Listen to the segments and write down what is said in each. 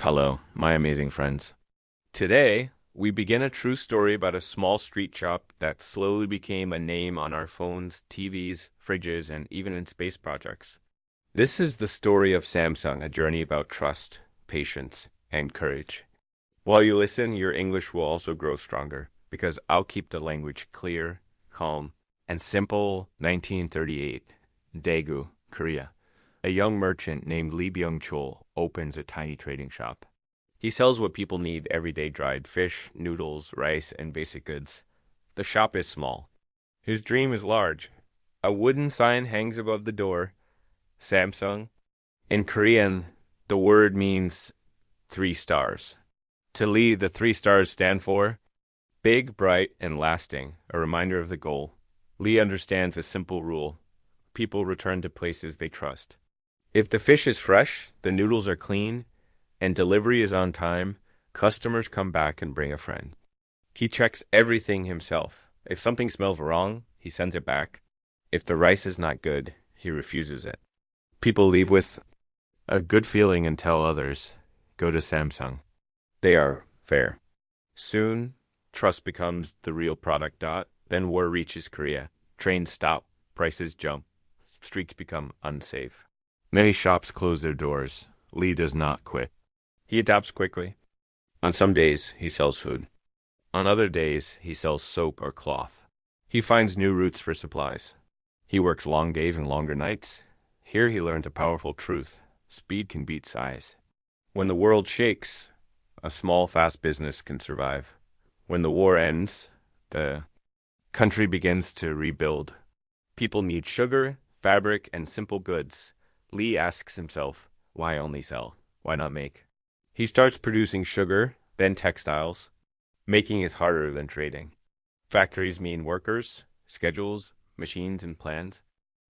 Hello, my amazing friends. Today, we begin a true story about a small street shop that slowly became a name on our phones, TVs, fridges, and even in space projects. This is the story of Samsung, a journey about trust, patience, and courage. While you listen, your English will also grow stronger because I'll keep the language clear, calm, and simple. 1938, Daegu, Korea. A young merchant named Lee Byung-chul opens a tiny trading shop. He sells what people need: everyday dried fish, noodles, rice, and basic goods. The shop is small. His dream is large. A wooden sign hangs above the door, Samsung. In Korean, the word means 3 stars. To Lee, the 3 stars stand for big, bright, and lasting, a reminder of the goal. Lee understands a simple rule: people return to places they trust. If the fish is fresh, the noodles are clean, and delivery is on time, customers come back and bring a friend. He checks everything himself. If something smells wrong, he sends it back. If the rice is not good, he refuses it. People leave with a good feeling and tell others, go to Samsung. They are fair. Soon, trust becomes the real product. Then war reaches Korea. Trains stop, prices jump, streets become unsafe. Many shops close their doors. Lee does not quit. He adapts quickly. On some days, he sells food. On other days, he sells soap or cloth. He finds new routes for supplies. He works long days and longer nights. Here he learns a powerful truth: speed can beat size. When the world shakes, a small, fast business can survive. When the war ends, the country begins to rebuild. People need sugar, fabric, and simple goods. Lee asks himself, why only sell? Why not make? He starts producing sugar, then textiles. Making is harder than trading. Factories mean workers, schedules, machines, and plans.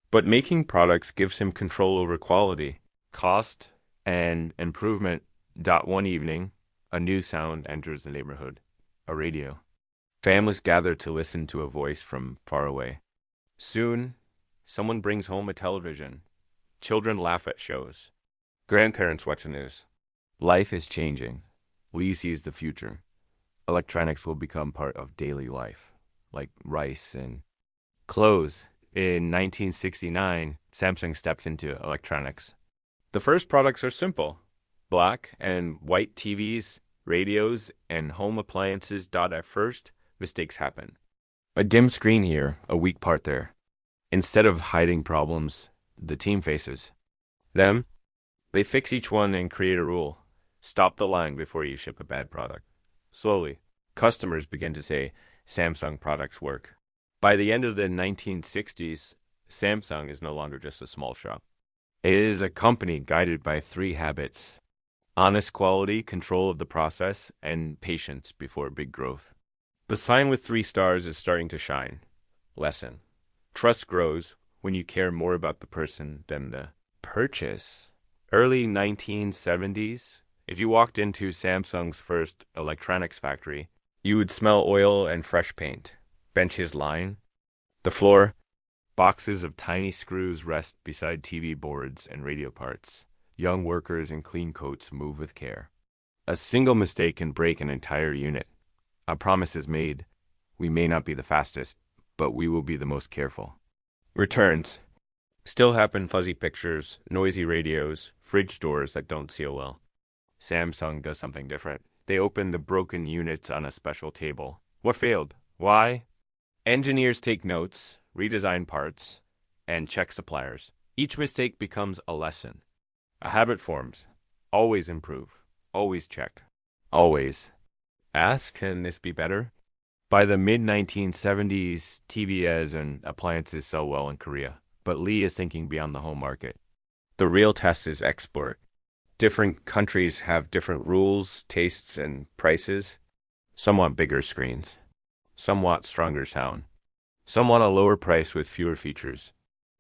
But making products gives him control over quality, cost, and improvement. One evening, a new sound enters the neighborhood: a radio. Families gather to listen to a voice from far away. Soon, someone brings home a television. Children laugh at shows. Grandparents watch the news. Life is changing. Lee sees the future. Electronics will become part of daily life, like rice and clothes. In 1969, Samsung steps into electronics. The first products are simple: black and white TVs, radios, and home appliances. At first, mistakes happen. A dim screen here, a weak part there. Instead of hiding problems, the team faces them. They fix each one and create a rule: stop the line before you ship a bad product. Slowly, customers begin to say, Samsung products work. By the end of the 1960s, Samsung is no longer just a small shop. It is a company guided by 3 habits: honest quality, control of the process, and patience before big growth. The sign with 3 stars is starting to shine. Lesson: trust grows when you care more about the person than the purchase. Early 1970s, if you walked into Samsung's first electronics factory, you would smell oil and fresh paint. Benches line the floor. Boxes of tiny screws rest beside TV boards and radio parts. Young workers in clean coats move with care. A single mistake can break an entire unit. A promise is made: we may not be the fastest, but we will be the most careful. Returns still happen: fuzzy pictures, noisy radios, fridge doors that don't seal well. Samsung does something different. They open the broken units on a special table. What failed? Why? Engineers take notes, redesign parts, and check suppliers. Each mistake becomes a lesson. A habit forms: always improve, always check, always ask, can this be better? By the mid-1970s, TVs and appliances sell well in Korea, but Lee is thinking beyond the home market. The real test is export. Different countries have different rules, tastes, and prices. Some want bigger screens. Some want stronger sound. Some want a lower price with fewer features.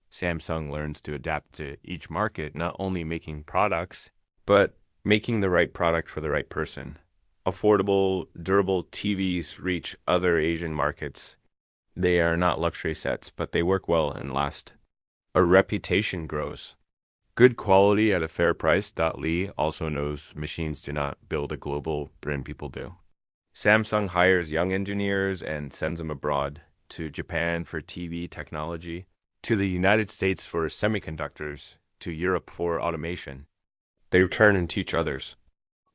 Samsung learns to adapt to each market, not only making products, but making the right product for the right person. Affordable, durable TVs reach other Asian markets. They are not luxury sets, but they work well and last. A reputation grows. Good quality at a fair price. Lee also knows machines do not build a global brand, people do. Samsung hires young engineers and sends them abroad to Japan for TV technology, to the United States for semiconductors, to Europe for automation. They return and teach others.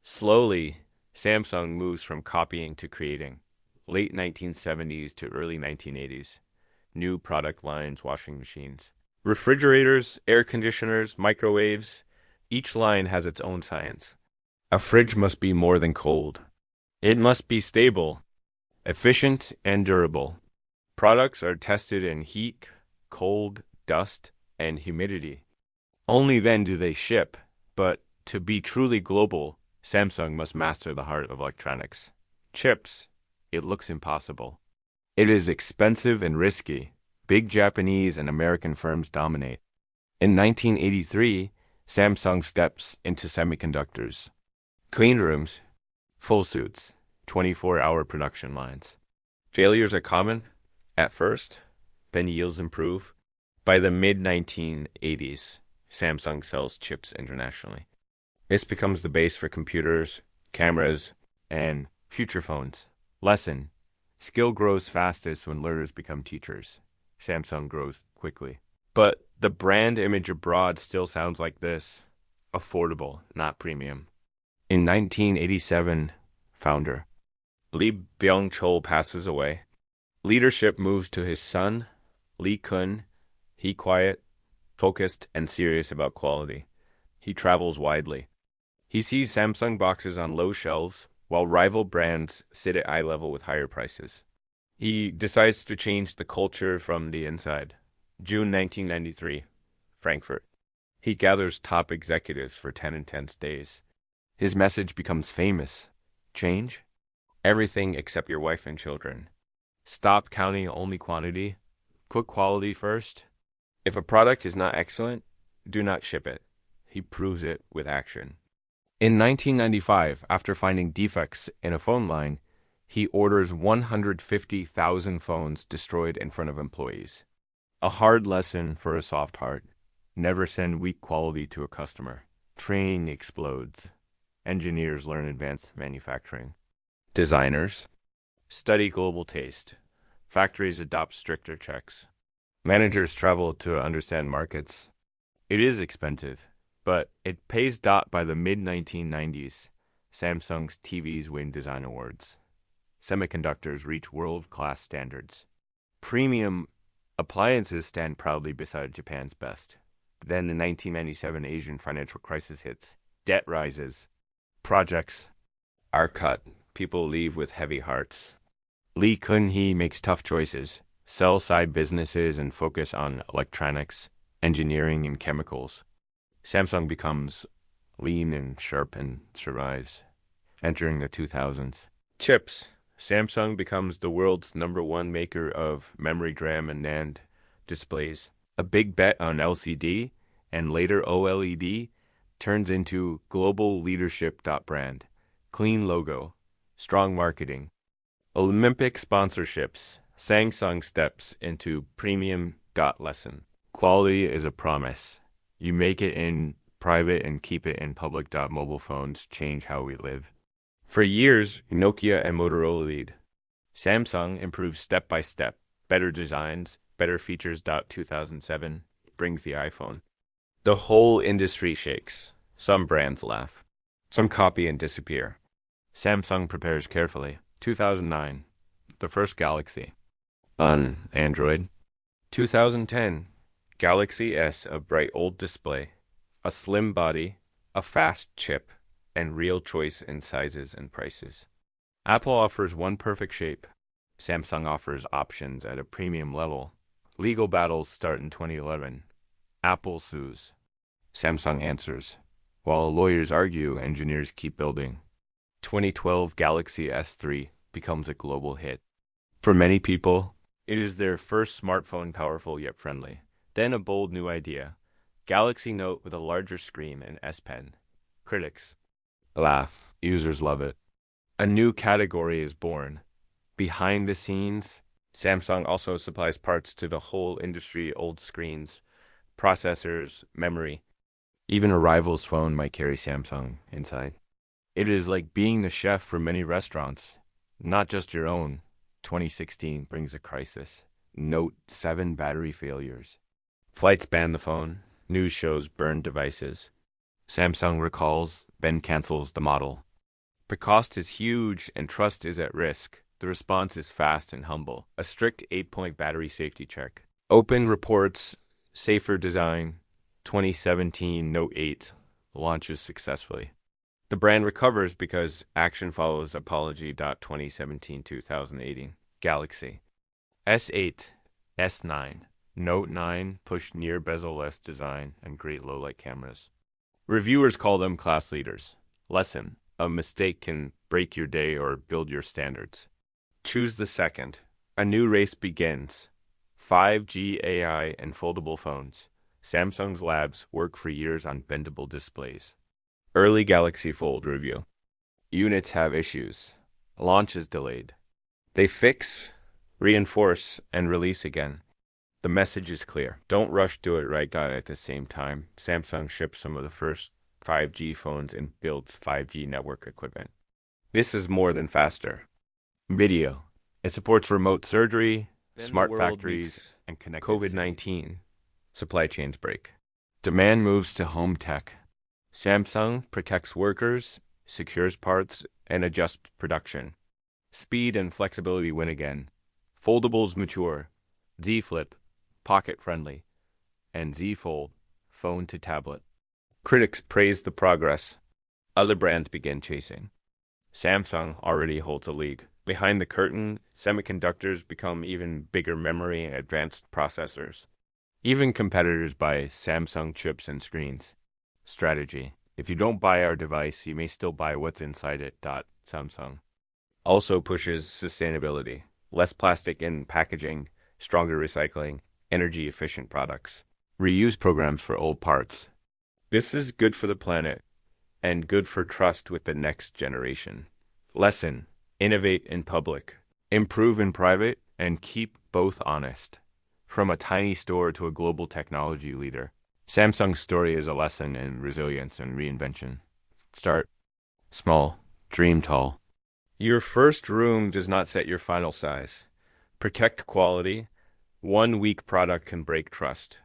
Slowly, Samsung moves from copying to creating. Late 1970s to early 1980s. New product lines, washing machines, refrigerators, air conditioners, microwaves. Each line has its own science. A fridge must be more than cold. It must be stable, efficient, and durable. Products are tested in heat, cold, dust, and humidity. Only then do they ship, but to be truly global, Samsung must master the heart of electronics. Chips. It looks impossible. It is expensive and risky. Big Japanese and American firms dominate. In 1983, Samsung steps into semiconductors. Clean rooms, full suits, 24-hour production lines. Failures are common at first, then yields improve. By the mid-1980s, Samsung sells chips internationally. This becomes the base for computers, cameras, and future phones. Lesson: skill grows fastest when learners become teachers. Samsung grows quickly. But the brand image abroad still sounds like this: affordable, not premium. In 1987, founder Lee Byung-chul passes away. Leadership moves to his son, Lee Kun. He quiet, focused, and serious about quality. He travels widely. He sees Samsung boxes on low shelves, while rival brands sit at eye level with higher prices. He decides to change the culture from the inside. June 1993, Frankfurt. He gathers top executives for 10 intense days. His message becomes famous. Change? Everything except your wife and children. Stop counting only quantity. Put quality first. If a product is not excellent, do not ship it. He proves it with action. In 1995, after finding defects in a phone line, he orders 150,000 phones destroyed in front of employees. A hard lesson for a soft heart. Never send weak quality to a customer. Training explodes. Engineers learn advanced manufacturing. Designers study global taste. Factories adopt stricter checks. Managers travel to understand markets. It is expensive, but it pays. By the mid-1990s, Samsung's TVs win design awards. Semiconductors reach world-class standards. Premium appliances stand proudly beside Japan's best. Then the 1997 Asian financial crisis hits. Debt rises. Projects are cut. People leave with heavy hearts. Lee Kun-hee makes tough choices. Sell side businesses and focus on electronics, engineering, and chemicals. Samsung becomes lean and sharp and survives. Entering the 2000s. Chips. Samsung becomes the world's #1 maker of memory DRAM and NAND displays. A big bet on LCD and later OLED turns into global leadership. Brand. Clean logo. Strong marketing. Olympic sponsorships. Samsung steps into premium. Lesson. Quality is a promise. You make it in private and keep it in public. Mobile phones change how we live. For years, Nokia and Motorola lead. Samsung improves step by step. Better designs, better features. 2007 brings the iPhone. The whole industry shakes. Some brands laugh. Some copy and disappear. Samsung prepares carefully. 2009, the first Galaxy on Android. 2010, Galaxy S, a bright old display, a slim body, a fast chip, and real choice in sizes and prices. Apple offers one perfect shape. Samsung offers options at a premium level. Legal battles start in 2011. Apple sues. Samsung answers. While lawyers argue, engineers keep building. 2012 Galaxy S3 becomes a global hit. For many people, it is their first smartphone, powerful yet friendly. Then a bold new idea. Galaxy Note with a larger screen and S Pen. Critics laugh. Users love it. A new category is born. Behind the scenes, Samsung also supplies parts to the whole industry: old screens, processors, memory. Even a rival's phone might carry Samsung inside. It is like being the chef for many restaurants, not just your own. 2016 brings a crisis. Note 7 battery failures. Flights ban the phone. News shows burned devices. Samsung recalls, then cancels the model. The cost is huge and trust is at risk. The response is fast and humble. A strict 8-point battery safety check. Open reports, safer design. 2017 Note 8 launches successfully. The brand recovers because action follows apology. 2017-2018 Galaxy S8, S9, Note 9 push near bezel-less design and great low-light cameras. Reviewers call them class leaders. Lesson: a mistake can break your day or build your standards. Choose the second. A new race begins. 5G AI and foldable phones. Samsung's labs work for years on bendable displays. Early Galaxy Fold review. Units have issues. Launch is delayed. They fix, reinforce, and release again. The message is clear. Don't rush, do it right. At the same time, Samsung ships some of the first 5G phones and builds 5G network equipment. This is more than faster. Video. It supports remote surgery, smart factories, and connected COVID-19. Supply chains break. Demand moves to home tech. Samsung protects workers, secures parts, and adjusts production. Speed and flexibility win again. Foldables mature. Z Flip, pocket-friendly. And Z Fold, phone to tablet. Critics praise the progress. Other brands begin chasing. Samsung already holds a lead. Behind the curtain, semiconductors become even bigger memory and advanced processors. Even competitors buy Samsung chips and screens. Strategy: if you don't buy our device, you may still buy what's inside it. Samsung also pushes sustainability. Less plastic in packaging, stronger recycling, energy-efficient products. Reuse programs for old parts. This is good for the planet and good for trust with the next generation. Lesson: innovate in public, improve in private, and keep both honest. From a tiny store to a global technology leader, Samsung's story is a lesson in resilience and reinvention. Start small, dream tall. Your first room does not set your final size. Protect quality. One weak product can break trust.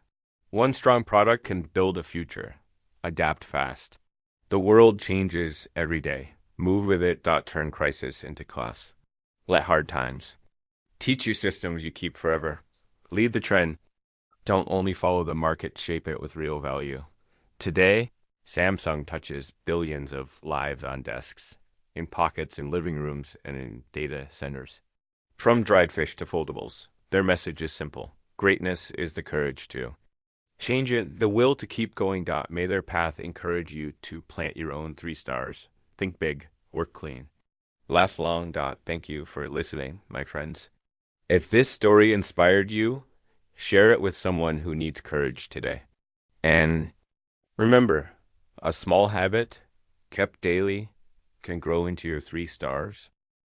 One strong product can build a future. Adapt fast. The world changes every day. Move with it. Turn crisis into class. Let hard times teach you systems you keep forever. Lead the trend. Don't only follow the market, shape it with real value. Today, Samsung touches billions of lives on desks, in pockets, in living rooms, and in data centers. From dried fish to foldables, their message is simple. Greatness is the courage to change it, the will to keep going. May their path encourage you to plant your own 3 stars. Think big, work clean. Last long. Thank you for listening, my friends. If this story inspired you, share it with someone who needs courage today. And remember, a small habit kept daily can grow into your 3 stars.